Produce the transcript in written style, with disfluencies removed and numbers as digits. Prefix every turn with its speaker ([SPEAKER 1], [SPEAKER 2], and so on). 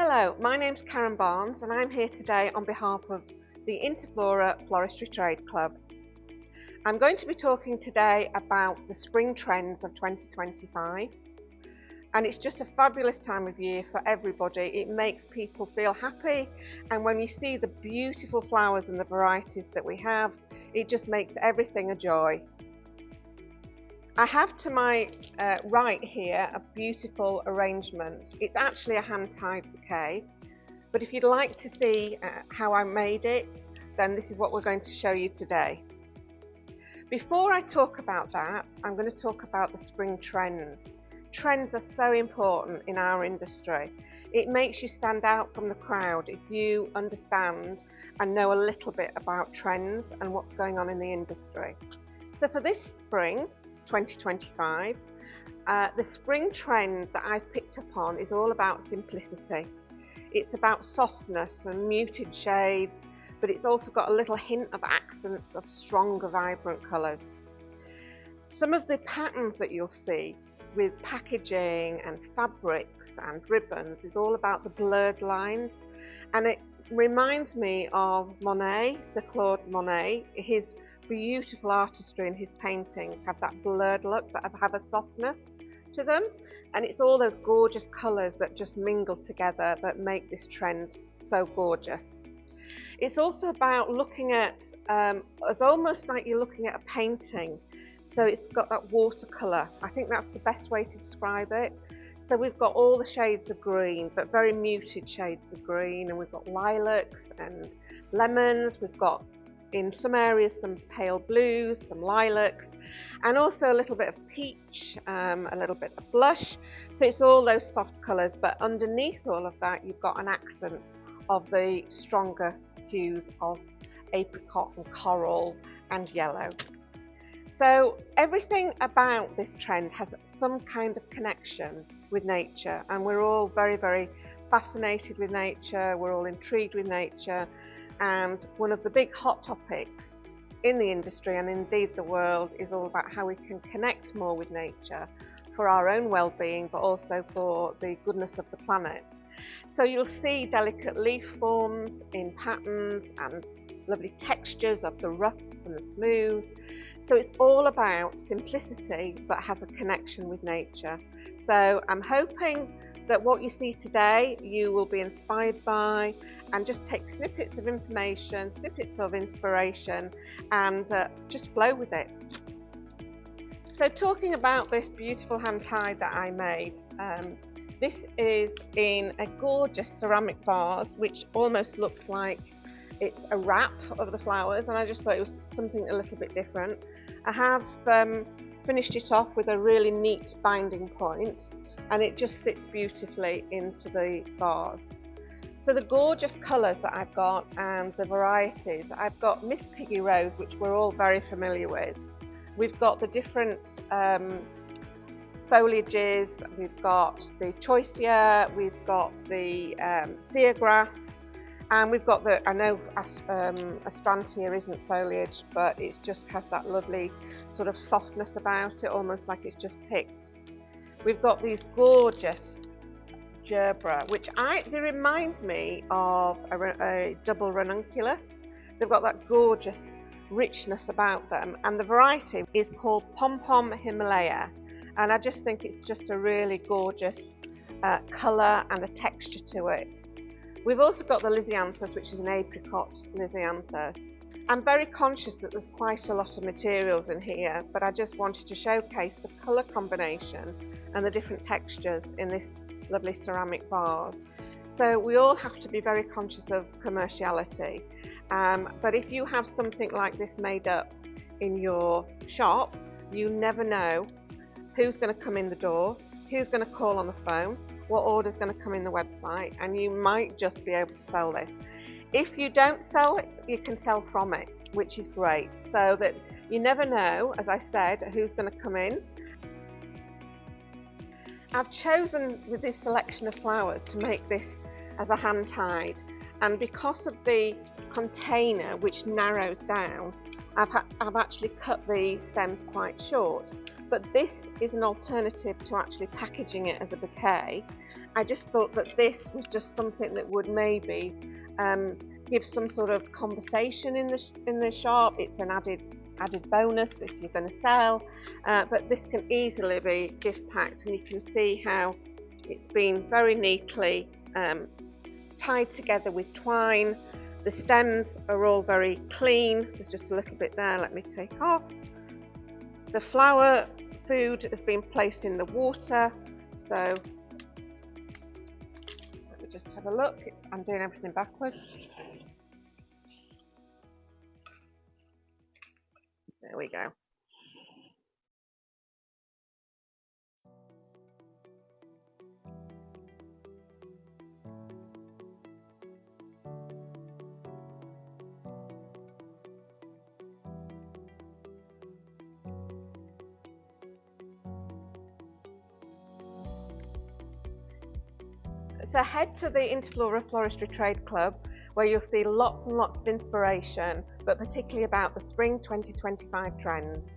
[SPEAKER 1] Hello, my name's Karen Barnes and I'm here today on behalf of the Interflora Floristry Trade Club. I'm going to be talking today about the spring trends of 2025, and it's just a fabulous time of year for everybody. It makes people feel happy, and when you see the beautiful flowers and the varieties that we have, it just makes everything a joy. I have to my right here a beautiful arrangement. It's actually a hand-tied bouquet, but if you'd like to see how I made it, then this is what we're going to show you today. Before I talk about that, I'm going to talk about the spring trends. Trends are so important in our industry. It makes you stand out from the crowd if you understand and know a little bit about trends and what's going on in the industry. So for this spring 2025, the spring trend that I've picked up on is all about simplicity. It's about softness and muted shades, but it's also got a little hint of accents of stronger, vibrant colours. Some of the patterns that you'll see with packaging and fabrics and ribbons is all about the blurred lines, and it reminds me of Monet, Sir Claude Monet. His beautiful artistry in his paintings have that blurred look but have a softness to them, and it's all those gorgeous colours that just mingle together that make this trend so gorgeous. It's also about looking at it's almost like you're looking at a painting, so it's got that watercolour. I think that's the best way to describe it. So we've got all the shades of green, but very muted shades of green, and we've got lilacs and lemons, we've got in some areas some pale blues, some lilacs, and also a little bit of peach, a little bit of blush. So it's all those soft colours, but underneath all of that you've got an accent of the stronger hues of apricot and coral and yellow. So everything about this trend has some kind of connection with nature, and we're all very, very fascinated with nature, we're all intrigued with nature. And one of the big hot topics in the industry and indeed the world is all about how we can connect more with nature for our own well-being, but also for the goodness of the planet. So you'll see delicate leaf forms in patterns and lovely textures of the rough and the smooth. So it's all about simplicity but has a connection with nature. So I'm hoping that what you see today you will be inspired by, and just take snippets of information, snippets of inspiration, and just flow with it. So talking about this beautiful hand tie that I made, this is in a gorgeous ceramic vase which almost looks like it's a wrap of the flowers, and I just thought it was something a little bit different. I have finished it off with a really neat binding point, and it just sits beautifully into the vase. So the gorgeous colours that I've got and the varieties, I've got Miss Piggy Rose, which we're all very familiar with. We've got the different foliages, we've got the choicea, we've got the sea grass, and we've got the, I know Astrantia isn't foliage, but it just has that lovely sort of softness about it, almost like it's just picked. We've got these gorgeous gerbera, which they remind me of a double ranunculus. They've got that gorgeous richness about them, and the variety is called Pom Pom Himalaya, and I just think it's just a really gorgeous colour and a texture to it. We've also got the Lisianthus, which is an apricot Lisianthus. I'm very conscious that there's quite a lot of materials in here, but I just wanted to showcase the colour combination and the different textures in this lovely ceramic vase. So we all have to be very conscious of commerciality, but if you have something like this made up in your shop, you never know who's going to come in the door, who's going to call on the phone, what order's going to come in the website, and you might just be able to sell this. If you don't sell it, you can sell from it, which is great, so that you never know, as I said, who's going to come in. I've chosen with this selection of flowers to make this as a hand tied, and because of the container which narrows down, I've actually cut the stems quite short, but this is an alternative to actually packaging it as a bouquet. I just thought that this was just something that would maybe give some sort of conversation in the shop. It's an added bonus if you're going to sell, but this can easily be gift packed, and you can see how it's been very neatly tied together with twine. The stems are all very clean. There's just a little bit there, let me take off. The flower food has been placed in the water, so let me just have a look. I'm doing everything backwards. There we go. So head to the Interflora Floristry Trade Club, where you'll see lots and lots of inspiration, but particularly about the spring 2025 trends.